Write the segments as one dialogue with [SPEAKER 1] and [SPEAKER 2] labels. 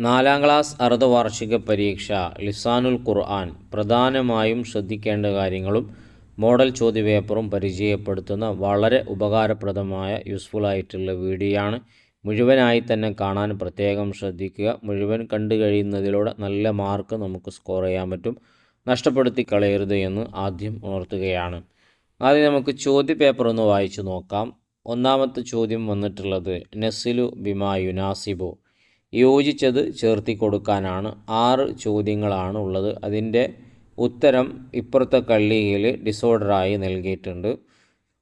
[SPEAKER 1] നാലാം ക്ലാസ് അർദ്ധവാർഷിക പരീക്ഷ ലിസാനുൽ ഖുർആൻ പ്രധാനമായും ശ്രദ്ധിക്കേണ്ട കാര്യങ്ങളും മോഡൽ ചോദ്യപേപ്പറും പരിചയപ്പെടുത്തുന്ന വളരെ ഉപകാരപ്രദമായ യൂസ്ഫുൾ ആയിട്ടുള്ള വീഡിയോയാണ്. മുഴുവനായി തന്നെ കാണാൻ പ്രത്യേകം ശ്രദ്ധിക്കുക. മുഴുവൻ കണ്ടു കഴിയുന്നതിലൂടെ നല്ല മാർക്ക് നമുക്ക് സ്കോർ ചെയ്യാൻ പറ്റും. നഷ്ടപ്പെടുത്തി കളയരുത് എന്ന് ആദ്യം ഉണർത്തുകയാണ്. ആദ്യം നമുക്ക് ചോദ്യപേപ്പർ ഒന്ന് വായിച്ചു നോക്കാം. ഒന്നാമത്തെ ചോദ്യം വന്നിട്ടുള്ളത് നസിലു ബിമാ യുനാസിബു, യോജിച്ചത് ചേർത്തി കൊടുക്കാനാണ്. 6 ചോദ്യങ്ങളാണ് ഉള്ളത്. അതിൻ്റെ ഉത്തരം ഇപ്പുറത്തെ കള്ളിയിൽ ഡിസോർഡറായി നൽകിയിട്ടുണ്ട്.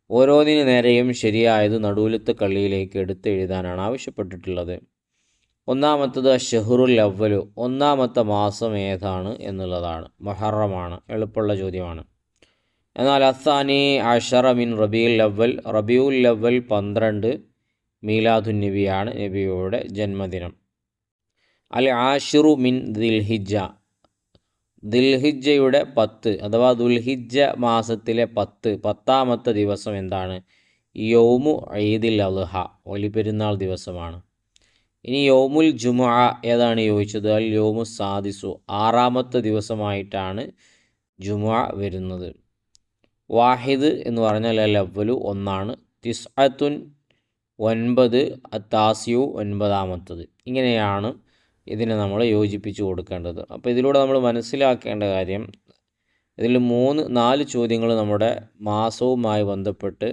[SPEAKER 1] ഓരോന്നിനു നേരെയും ശരിയായത് നടുവിലത്തെ കള്ളിയിലേക്ക് എടുത്ത് എഴുതാനാണ് ആവശ്യപ്പെട്ടിട്ടുള്ളത്. ഒന്നാമത്തത് ഷഹ്റുൽ അവ്വലു, ഒന്നാമത്തെ മാസം ഏതാണ് എന്നുള്ളതാണ്. മുഹറമാണ്. എളുപ്പമുള്ള ചോദ്യമാണ്. എന്നാൽ അസാനി അഷറ മിൻ റബിയുൽ അവ്വൽ, റബിയുൽ അവ്വൽ 12 മീലാദുൻ നബിയാണ്, നബിയുടെ ജന്മദിനം. അൽ ആഷിറു മിൻ ദിൽഹിജ്ജ, ദിൽഹിജ്ജയുടെ 10 അഥവാ ദുൽഹിജ്ജ മാസത്തിലെ 10ാമത്തെ ദിവസം എന്താണ്? യൗമു ഈദിൽ അദ്ഹ, ഒലിപെരുന്നാൾ ദിവസമാണ്. ഇനി യൗമുൽ ജുമുഅ ഏതാണ് ചോദിച്ചത്? അൽ യൗമു സാദിസു, 6ാമത്തെ ദിവസമായിട്ടാണ് ജുമുഅ വരുന്നത്. വാഹിദ് എന്ന് പറഞ്ഞാൽ അൽ അവ്വലു, 1ആണ്. തിസ്അത്തുൻ 9, അത്താസിയു 9ാമത്തത്. ഇങ്ങനെയാണ് ഇതിനെ നമ്മൾ യോജിപ്പിച്ച് കൊടുക്കേണ്ടത്. അപ്പോൾ ഇതിലൂടെ നമ്മൾ മനസ്സിലാക്കേണ്ട കാര്യം, ഇതിൽ 4 ചോദ്യങ്ങൾ നമ്മുടെ മാസവുമായി ബന്ധപ്പെട്ട്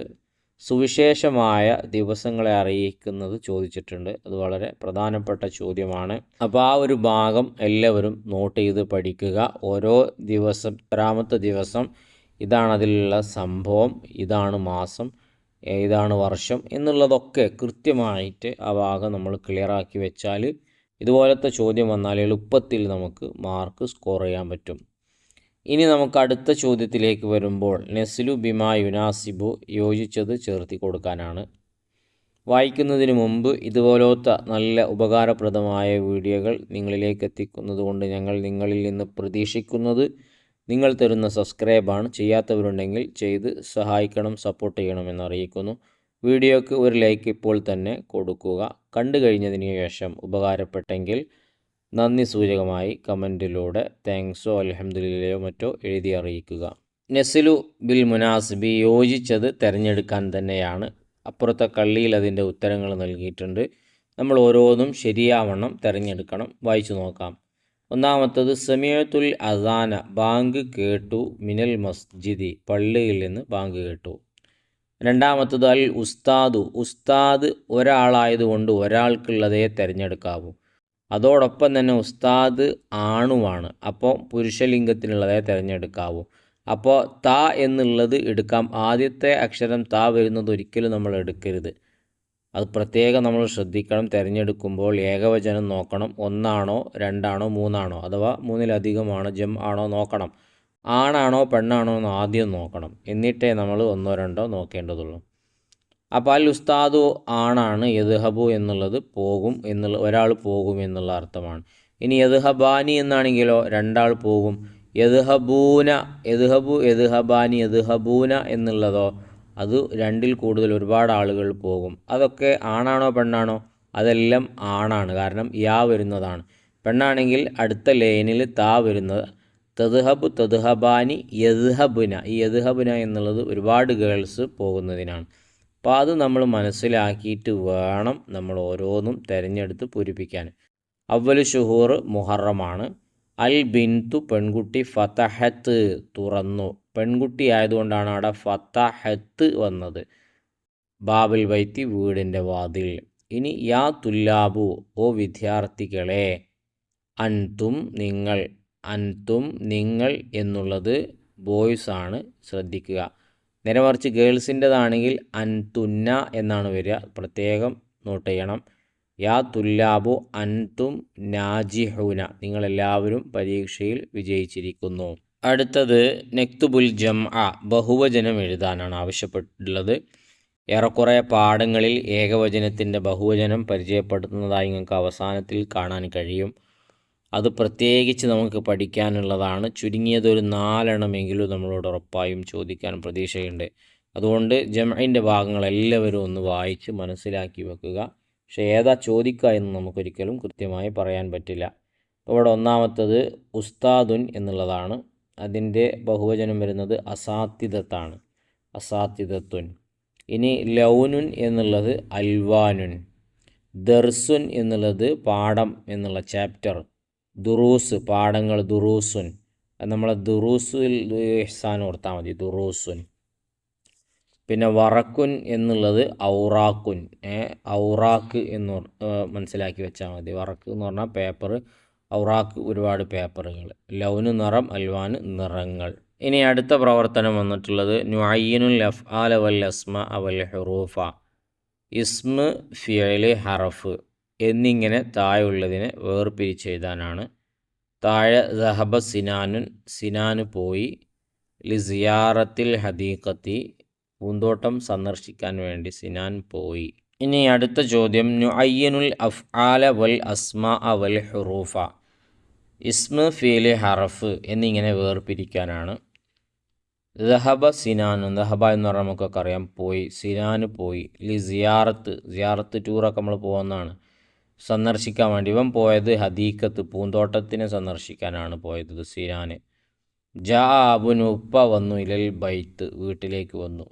[SPEAKER 1] സുവിശേഷമായ ദിവസങ്ങളെ അറിയിക്കുന്നത് ചോദിച്ചിട്ടുണ്ട്. അത് വളരെ പ്രധാനപ്പെട്ട ചോദ്യമാണ്. അപ്പോൾ ആ ഒരു ഭാഗം എല്ലാവരും നോട്ട് ചെയ്ത് പഠിക്കുക. ഓരോ ദിവസം, എത്രാമത്തെ ദിവസം, ഇതാണ് അതിലുള്ള സംഭവം, ഇതാണ് മാസം, ഇതാണ് വർഷം എന്നുള്ളതൊക്കെ കൃത്യമായിട്ട് ആ ഭാഗം നമ്മൾ ക്ലിയറാക്കി വെച്ചാൽ ഇതുപോലത്തെ ചോദ്യം വന്നാൽ എളുപ്പത്തിൽ നമുക്ക് മാർക്ക് സ്കോർ ചെയ്യാൻ പറ്റും. ഇനി നമുക്ക് അടുത്ത ചോദ്യത്തിലേക്ക് വരുമ്പോൾ നസ്ലു ബിമാ യുനാസിബു, യോജിച്ചത് ചേർത്തി കൊടുക്കാനാണ്. വായിക്കുന്നതിന് മുമ്പ് ഇതുപോലത്തെ നല്ല ഉപകാരപ്രദമായ വീഡിയോകൾ നിങ്ങളിലേക്ക് എത്തിക്കുന്നത് കൊണ്ട് ഞങ്ങൾ നിങ്ങളിൽ നിന്ന് പ്രതീക്ഷിക്കുന്നത് നിങ്ങൾ തരുന്ന സബ്സ്ക്രൈബാണ്. ചെയ്യാത്തവരുണ്ടെങ്കിൽ ചെയ്ത് സഹായിക്കണം, സപ്പോർട്ട് ചെയ്യണമെന്ന് അറിയിക്കുന്നു. വീഡിയോക്ക് ഒരു ലൈക്ക് ഇപ്പോൾ തന്നെ കൊടുക്കുക. കണ്ടു കഴിഞ്ഞതിന് ശേഷം ഉപകാരപ്പെട്ടെങ്കിൽ നന്ദി സൂചകമായി കമൻറ്റിലൂടെ താങ്ക്സോ അൽഹംദുലില്ലയോ മറ്റോ എഴുതി അറിയിക്കുക. നസ്ലു ബിൽ മുനാസിബി, യോജിച്ചത് തിരഞ്ഞെടുക്കാൻ തന്നെയാണ്. അപ്പുറത്തെ കള്ളിയിൽ അതിൻ്റെ ഉത്തരങ്ങൾ നൽകിയിട്ടുണ്ട്. നമ്മൾ ഓരോന്നും ശരിയാവണ്ണം തിരഞ്ഞെടുക്കണം. വായിച്ചു നോക്കാം. ഒന്നാമത്തത് സമീഅത്തുൽ അസാന, ബാങ്ക് കേട്ടു. മിനൽ മസ്ജിദി, പള്ളിയിൽ നിന്ന് ബാങ്ക് കേട്ടു. രണ്ടാമത്തത് അൽ ഉസ്താദു, ഉസ്താദ് ഒരാളായതുകൊണ്ട് ഒരാൾക്കുള്ളതേ തിരഞ്ഞെടുക്കാവൂ. അതോടൊപ്പം തന്നെ ഉസ്താദ് ആണുമാണ്, അപ്പോൾ പുരുഷലിംഗത്തിനുള്ളതേ തിരഞ്ഞെടുക്കാവൂ. അപ്പോൾ ത എന്നുള്ളത് എടുക്കാം. ആദ്യത്തെ അക്ഷരം ത വരുന്നത് ഒരിക്കലും നമ്മൾ എടുക്കരുത്. അത് പ്രത്യേകം നമ്മൾ ശ്രദ്ധിക്കണം. തിരഞ്ഞെടുക്കുമ്പോൾ ഏകവചനം നോക്കണം. 1ആണോ 2ആണോ 3ആണോ അഥവാ 3-ലധികമാണോ ജം ആണോ നോക്കണം. ആണാണോ പെണ്ണാണോ എന്ന് ആദ്യം നോക്കണം. എന്നിട്ടേ നമ്മൾ 1ഓ 2ഓ നോക്കേണ്ടതുള്ളൂ. അപ്പോൾ അൽ ഉസ്താദു ആണാണ്. യദ്ഹബു എന്നുള്ളത് പോകും എന്നുള്ള, ഒരാൾ പോകും എന്നുള്ള അർത്ഥമാണ്. ഇനി യദ്ഹബാനി എന്നാണെങ്കിലോ 2 ആൾ പോകും. യദ്ഹബൂന, യദ്ഹബു യദ്ഹബാനി യദ്ഹബൂന എന്നുള്ളതോ അത് 2ൽ കൂടുതൽ ഒരുപാട് ആളുകൾ പോകും. അതൊക്കെ ആണാണോ പെണ്ണാണോ? അതെല്ലാം ആണാണ്. കാരണം യാ വരുന്നതാണ്. പെണ്ണാണെങ്കിൽ അടുത്ത ലൈനിൽ താ വരുന്നത്. തദ്ഹബു തദ്ഹബാനി യദ്ഹബുന, ഈ യദ്ഹബുന എന്നുള്ളത് ഒരുപാട് ഗേൾസ് പോകുന്നതിനാണ്. അപ്പോൾ അത് നമ്മൾ മനസ്സിലാക്കിയിട്ട് വേണം നമ്മൾ ഓരോന്നും തിരഞ്ഞെടുത്ത് പൂരിപ്പിക്കാൻ. അവ്വലു ഷുഹൂർ മുഹറമാണ്. അൽ ബിന്തു, പെൺകുട്ടി. ഫതഹത്ത്, തുറന്നു. പെൺകുട്ടി ആയതുകൊണ്ടാണ് അവിടെ ഫതഹത്ത് വന്നത്. ബാബുൽ ബൈത്തി, വീടിൻ്റെ വാതിൽ. ഇനി യാ തുല്ലാബു, ഓ വിദ്യാർത്ഥികളെ. അൻതും, നിങ്ങൾ. അൻതും, നിങ്ങൾ എന്നുള്ളത് ബോയ്സ് ആണ്, ശ്രദ്ധിക്കുക. നേരെ മറിച്ച് ഗേൾസിൻ്റെതാണെങ്കിൽ അൻതുന്ന എന്നാണ് വരിക, പ്രത്യേകം നോട്ട് ചെയ്യണം. യാ തുല്ലാബു അൻതും നാജിഹൂന, നിങ്ങളെല്ലാവരും പരീക്ഷയിൽ വിജയിച്ചിരിക്കുന്നു. അടുത്തത് നക്തുബുൽ ജംഅ, ബഹുവചനം എഴുതാനാണ് ആവശ്യപ്പെട്ടുള്ളത്. ഏറെക്കുറെ പാഠങ്ങളിൽ ഏകവചനത്തിൻ്റെ ബഹുവചനം പരിചയപ്പെടുത്തുന്നതായി നിങ്ങൾക്ക് അവസാനത്തിൽ കാണാൻ കഴിയും. അത് പ്രത്യേകിച്ച് നമുക്ക് പഠിക്കാനുള്ളതാണ്. ചുരുങ്ങിയതൊരു 4 എണ്ണമെങ്കിലും നമ്മളോട് ഉറപ്പായും ചോദിക്കാൻ പ്രതീക്ഷയുണ്ട്. അതുകൊണ്ട് ജംഇൻ്റെ ഭാഗങ്ങൾ എല്ലാവരും ഒന്ന് വായിച്ച് മനസ്സിലാക്കി വെക്കുക. പക്ഷേ ഏതാ ചോദിക്കുക എന്ന് നമുക്കൊരിക്കലും കൃത്യമായി പറയാൻ പറ്റില്ല. ഇവിടെ ഒന്നാമത്തത് ഉസ്താദുൻ എന്നുള്ളതാണ്. അതിൻ്റെ ബഹുവചനം വരുന്നത് അസാത്തിദത്താണ്, അസാത്തിദത്തുൻ. ഇനി ലൗനുൻ എന്നുള്ളത് അൽവാനുൻ, ദർസുൻ എന്നുള്ളത് പാഠം എന്നുള്ള ചാപ്റ്റർ, ദുറൂസ് പാഠങ്ങൾ, ദുറൂസുൻ. അത് നമ്മളെ ദുറൂസുൽ ഇഹ്സാൻ ഓർത്താൽ മതി, ദുറൂസുൻ. പിന്നെ വറക്കുൻ എന്നുള്ളത് ഔറാക്കുൻ, ഔറാക്ക് എന്ന് മനസ്സിലാക്കി വെച്ചാൽ മതി. വറക്ക് എന്ന് പറഞ്ഞാൽ പേപ്പർ, ഔറാക്ക് ഒരുപാട് പേപ്പറുകൾ. ലൗന് നിറം, അൽവാന് നിറങ്ങൾ. ഇനി അടുത്ത പ്രവർത്തനം വന്നിട്ടുള്ളത് നുഅയ്യിനുൽ അഫ്ആല വൽ അസ്മ വൽ ഹുറൂഫ. ഇസ്മ്, ഫിഅല്, ഹറഫ് എന്നിങ്ങനെ താഴെയുള്ളതിനെ വേർപിരിച്ചെഴുതാനാണ്. താഴെ ദഹബ സിനാനുൻ, സിനാന് പോയി, ലിസിയാറത്തിൽ ഹദീഖത്തി പൂന്തോട്ടം സന്ദർശിക്കാൻ വേണ്ടി സിനാൻ പോയി. ഇനി അടുത്ത ചോദ്യം നുഅയ്യിനുൽ അഫ്ആല വൽ അസ്മാ വൽ ഹുറൂഫ. ഇസ്മ്, ഫീല്, ഹറഫ് എന്നിങ്ങനെ വേർപിരിക്കാനാണ്. ദഹബ സിനാനുൻ, ദഹബ എന്ന് പറഞ്ഞാൽ നമുക്കൊക്കെ അറിയാം പോയി, സിനാന് പോയി. ലിസിയാറത്ത്, സിയാറത്ത് ടൂറൊക്കെ നമ്മൾ പോകുന്നതാണ്, സന്ദർശിക്കാൻ വേണ്ടി. ഇവൻ പോയത് ഹദീഖത്ത് പൂന്തോട്ടത്തിനെ സന്ദർശിക്കാനാണ് പോയത് സിനാന്. ജാ അബുൻ, ഉപ്പ വന്നു, ഇലൽ ബൈത്ത് വീട്ടിലേക്ക് വന്നു.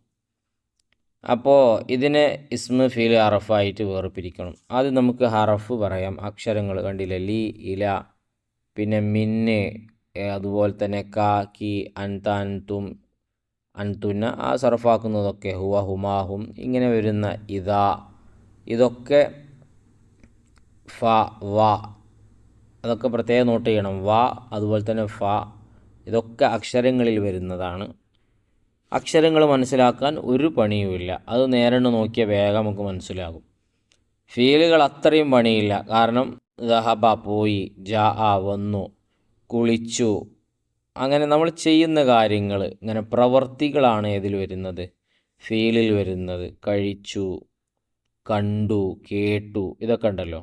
[SPEAKER 1] അപ്പോൾ ഇതിനെ ഇസ്മ്, ഫീൽ, ഹറഫായിട്ട് വേർപിരിക്കണം. ആദ്യം നമുക്ക് ഹറഫ് പറയാം. അക്ഷരങ്ങൾ കണ്ടില്ലേ, ലി, ഇല, പിന്നെ മിന്ന്, അതുപോലെ തന്നെ കാ, കി, അൻത, അൻതും, അൻതുന്ന, ആ സർഫാക്കുന്നതൊക്കെ ഹുവ, ഹുമാഹും ഇങ്ങനെ വരുന്ന ഇതാ, ഇതൊക്കെ ഫ, വ, അതൊക്കെ പ്രത്യേകം നോട്ട് ചെയ്യണം. വ, അതുപോലെ തന്നെ ഫ, ഇതൊക്കെ അക്ഷരങ്ങളിൽ വരുന്നതാണ്. അക്ഷരങ്ങൾ മനസ്സിലാക്കാൻ ഒരു പണിയുമില്ല, അത് നേരിട്ട് നോക്കിയാൽ വേഗം നമുക്ക് മനസ്സിലാകും. ഫീലുകൾ അത്രയും പണിയില്ല, കാരണം ദഹബ പോയി, ജാ വന്നു, കുളിച്ചു, അങ്ങനെ നമ്മൾ ചെയ്യുന്ന കാര്യങ്ങൾ, ഇങ്ങനെ പ്രവർത്തികളാണ് ഇതിൽ വരുന്നത്, ഫീലിൽ വരുന്നത്. കഴിച്ചു, കണ്ടു, കേട്ടു, ഇതൊക്കെ ഉണ്ടല്ലോ.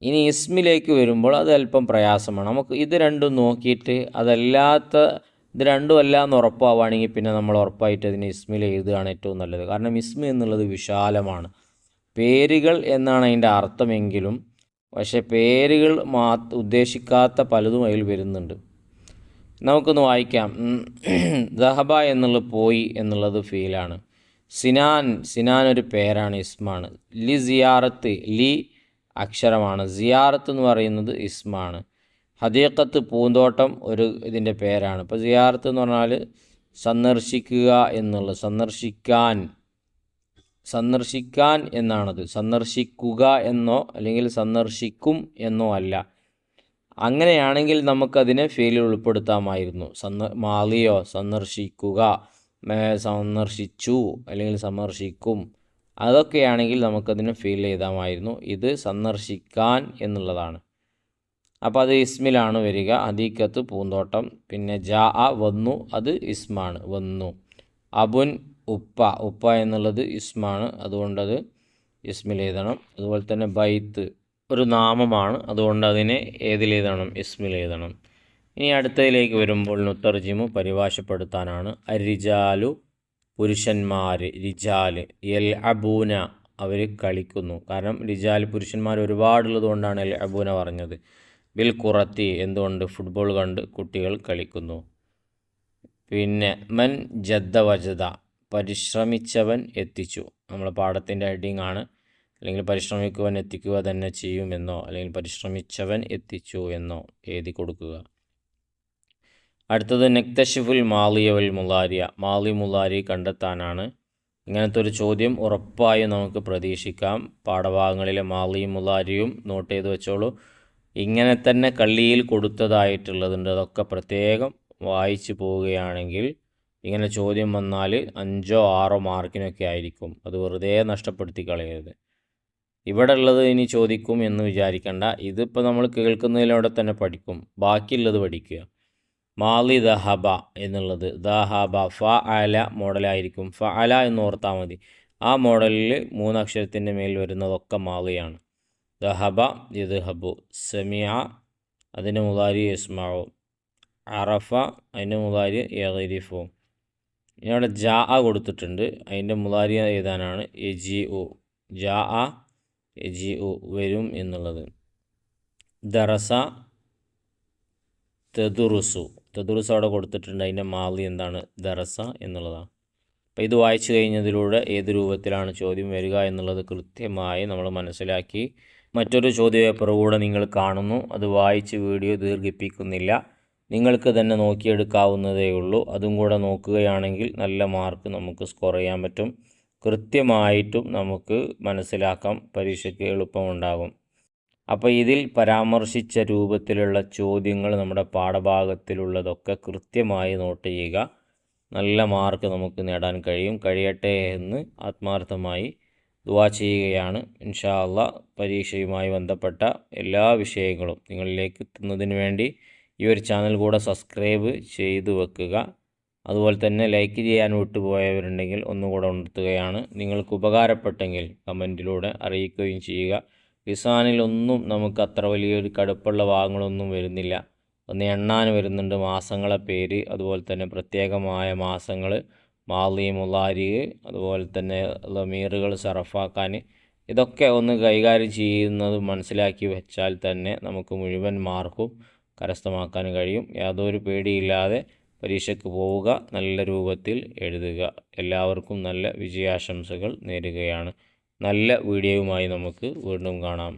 [SPEAKER 1] ഇനി ഇസ്മിലേക്ക് വരുമ്പോൾ അത് അല്പം പ്രയാസമാണ്. നമുക്ക് ഇത് രണ്ടും നോക്കിയിട്ട് ഇത് രണ്ടും അല്ല എന്ന് ഉറപ്പാവുകയാണെങ്കിൽ പിന്നെ നമ്മൾ ഉറപ്പായിട്ട് അതിന് ഇസ്മിൽ എഴുതുകയാണ് ഏറ്റവും നല്ലത്. കാരണം ഇസ്മ എന്നുള്ളത് വിശാലമാണ്. പേരുകൾ എന്നാണ് അതിൻ്റെ അർത്ഥമെങ്കിലും പക്ഷേ പേരുകൾ ഉദ്ദേശിക്കാത്ത പലതും അതിൽ വരുന്നുണ്ട്. നമുക്കൊന്ന് വായിക്കാം. ദഹബ എന്നുള്ളത് പോയി എന്നുള്ളത് ഫീലാണ്. സിനാൻ ഒരു പേരാണ്, ഇസ്മാണ്. ലി സിയാറത്ത്, ലി അക്ഷരമാണ്, സിയാറത്ത് എന്ന് പറയുന്നത് ഇസ്മാണ്. ഹദീഖത്ത് പൂന്തോട്ടം ഒരു ഇതിൻ്റെ പേരാണ്. ഇപ്പോൾ സിയാറത്ത് എന്ന് പറഞ്ഞാൽ സന്ദർശിക്കുക എന്നുള്ളത്, സന്ദർശിക്കാൻ എന്നാണത്. സന്ദർശിക്കുക എന്നോ അല്ലെങ്കിൽ സന്ദർശിക്കും എന്നോ അല്ല. അങ്ങനെയാണെങ്കിൽ നമുക്കതിനെ ഫീലിൽ ഉൾപ്പെടുത്താമായിരുന്നു. മാലിയോ സന്ദർശിക്കുക, സന്ദർശിച്ചു അല്ലെങ്കിൽ സന്ദർശിക്കും, അതൊക്കെയാണെങ്കിൽ നമുക്കതിനെ ഫീൽ ചെയ്താമായിരുന്നു. ഇത് സന്ദർശിക്കാൻ എന്നുള്ളതാണ്. അപ്പോൾ അത് ഇസ്മിലാണ് വരിക. ഹദീഖത്ത് പൂന്തോട്ടം. പിന്നെ ജാ വന്നു, അത് ഇസ്മാണ്, വന്നു. അബുൻ ഉപ്പ എന്നുള്ളത് ഇസ്മാണ്, അതുകൊണ്ടത് ഇസ്മിൽ എഴുതണം. അതുപോലെ തന്നെ ബൈത്ത് ഒരു നാമമാണ്, അതുകൊണ്ട് അതിനെ ഏതിലെഴുതണം, ഇസ്മിൽ എഴുതണം. ഇനി അടുത്തതിലേക്ക് വരുമ്പോൾ നുത്തർജിമു പരിഭാഷപ്പെടുത്താനാണ്. അരിജാലു പുരുഷന്മാർ, റിജാല്, എൽ അബൂന അവർ കളിക്കുന്നു. കാരണം റിജാൽ പുരുഷന്മാർ ഒരുപാടുള്ളത് കൊണ്ടാണ് എൽ അബൂന പറഞ്ഞത്. ബിൽ കുറത്തി എന്തുകൊണ്ട്, ഫുട്ബോൾ കണ്ട് കുട്ടികൾ കളിക്കുന്നു. പിന്നെ മൻ ജദ്ദ വജദ പരിശ്രമിച്ചവൻ എത്തിച്ചു. നമ്മളെ പാഠത്തിൻ്റെ ഹെഡിങ് ആണ്. അല്ലെങ്കിൽ പരിശ്രമിക്കുവൻ എത്തിക്കുക തന്നെ ചെയ്യുമെന്നോ അല്ലെങ്കിൽ പരിശ്രമിച്ചവൻ എത്തിച്ചു എന്നോ എഴുതി കൊടുക്കുക. അടുത്തത് നെക്തഷിഫുൽ മാലിയ വൽ മുലാരിയ, മാലി മുലാരി കണ്ടെത്താനാണ്. ഇങ്ങനത്തെ ഒരു ചോദ്യം ഉറപ്പായും നമുക്ക് പ്രതീക്ഷിക്കാം. പാഠഭാഗങ്ങളിലെ മാലിയും മുലാരിയും നോട്ട് ചെയ്ത് വെച്ചോളൂ. ഇങ്ങനെ തന്നെ കള്ളിയിൽ കൊടുത്തതായിട്ടുള്ളതുണ്ട്, അതൊക്കെ പ്രത്യേകം വായിച്ചു പോവുകയാണെങ്കിൽ ഇങ്ങനെ ചോദ്യം വന്നാൽ 5 or 6 മാർക്കിനൊക്കെ ആയിരിക്കും. അത് വെറുതെ നഷ്ടപ്പെടുത്തി കളയരുത്. ഇവിടെ ഉള്ളത് ഇനി ചോദിക്കും എന്ന് വിചാരിക്കേണ്ട. ഇതിപ്പോൾ നമ്മൾ കേൾക്കുന്നതിലൂടെ തന്നെ പഠിക്കും, ബാക്കിയുള്ളത് പഠിക്കുക. മാലി ദഹബ എന്നുള്ളത് ദഹബ ഫ അല മോഡലായിരിക്കും. ഫ അല എന്ന് ഓർത്താൽ മതി. ആ മോഡലിൽ 3 അക്ഷരത്തിൻ്റെ മേൽ വരുന്നതൊക്കെ മാലിയാണ്. ദഹബ യദ്ഹബു, സമിഅ അതിൻ്റെ മുലാരി യസ്മഉ, അറഫ അതിൻ്റെ മുലാരി യഗ്രിഫു. ഇനി അവിടെ ജാ കൊടുത്തിട്ടുണ്ട്, അതിൻ്റെ മുലാരി എഴുതാനാണ് യജിഉ. ജാ യജിഉ വരും എന്നുള്ളത്. ദറസ തദുറുസു, തദുറുസു അവിടെ കൊടുത്തിട്ടുണ്ട്, അതിൻ്റെ മാളി എന്താണ്? ദറസ എന്നുള്ളതാണ്. അപ്പോൾ ഇത് വായിച്ചു കഴിഞ്ഞതിലൂടെ ഏത് രൂപത്തിലാണ് ചോദ്യം വരിക എന്നുള്ളത് കൃത്യമായി നമ്മൾ മനസ്സിലാക്കി. മറ്റൊരു ചോദ്യപേപ്പർ കൂടെ നിങ്ങൾ കാണുന്നു, അത് വായിച്ച് വീഡിയോ ദീർഘിപ്പിക്കുന്നില്ല, നിങ്ങൾക്ക് തന്നെ നോക്കിയെടുക്കാവുന്നതേ ഉള്ളൂ. അതും കൂടെ നോക്കുകയാണെങ്കിൽ നല്ല മാർക്ക് നമുക്ക് സ്കോർ ചെയ്യാൻ പറ്റും. കൃത്യമായിട്ടും നമുക്ക് മനസ്സിലാക്കാം, പരീക്ഷയ്ക്ക് എളുപ്പമുണ്ടാകും. അപ്പോൾ ഇതിൽ പരാമർശിച്ച രൂപത്തിലുള്ള ചോദ്യങ്ങൾ നമ്മുടെ പാഠഭാഗത്തിലുള്ളതൊക്കെ കൃത്യമായി നോട്ട് ചെയ്യുക. നല്ല മാർക്ക് നമുക്ക് നേടാൻ കഴിയട്ടെ എന്ന് ആത്മാർത്ഥമായി ദുആ ചെയ്യുകയാണ്. ഇൻഷാ അല്ലാഹ് പരീക്ഷയുമായി ബന്ധപ്പെട്ട എല്ലാ വിഷയങ്ങളും നിങ്ങളിലേക്ക് എത്തുന്നതിന് വേണ്ടി ഈ ഒരു ചാനൽ കൂടെ സബ്സ്ക്രൈബ് ചെയ്തു വെക്കുക. അതുപോലെ തന്നെ ലൈക്ക് ചെയ്യാൻ വിട്ടുപോയവരുണ്ടെങ്കിൽ ഒന്നുകൂടെ ഉണർത്തുകയാണ്. നിങ്ങൾക്ക് ഉപകാരപ്പെട്ടെങ്കിൽ കമൻറ്റിലൂടെ അറിയിക്കുകയും ചെയ്യുക. ലിസാനിലൊന്നും നമുക്ക് അത്ര വലിയൊരു കടുപ്പുള്ള ഭാഗങ്ങളൊന്നും വരുന്നില്ല. ഒന്ന് എണ്ണാൻ വരുന്നുണ്ട് മാസങ്ങളെ പേര്, അതുപോലെ തന്നെ പ്രത്യേകമായ മാസങ്ങൾ, മാളി, മുളാരി, അതുപോലെ തന്നെ ലമീറുകൾ സർഫാക്കാൻ, ഇതൊക്കെ ഒന്ന് കൈകാര്യം ചെയ്യുന്നത് മനസ്സിലാക്കി വെച്ചാൽ തന്നെ നമുക്ക് മുഴുവൻ മാർക്കും കരസ്ഥമാക്കാൻ കഴിയും. യാതൊരു പേടിയില്ലാതെ പരീക്ഷയ്ക്ക് പോവുക, നല്ല രൂപത്തിൽ എഴുതുക. എല്ലാവർക്കും നല്ല വിജയാശംസകൾ നേരുകയാണ്. നല്ല വീഡിയോയുമായി നമുക്ക് വീണ്ടും കാണാം.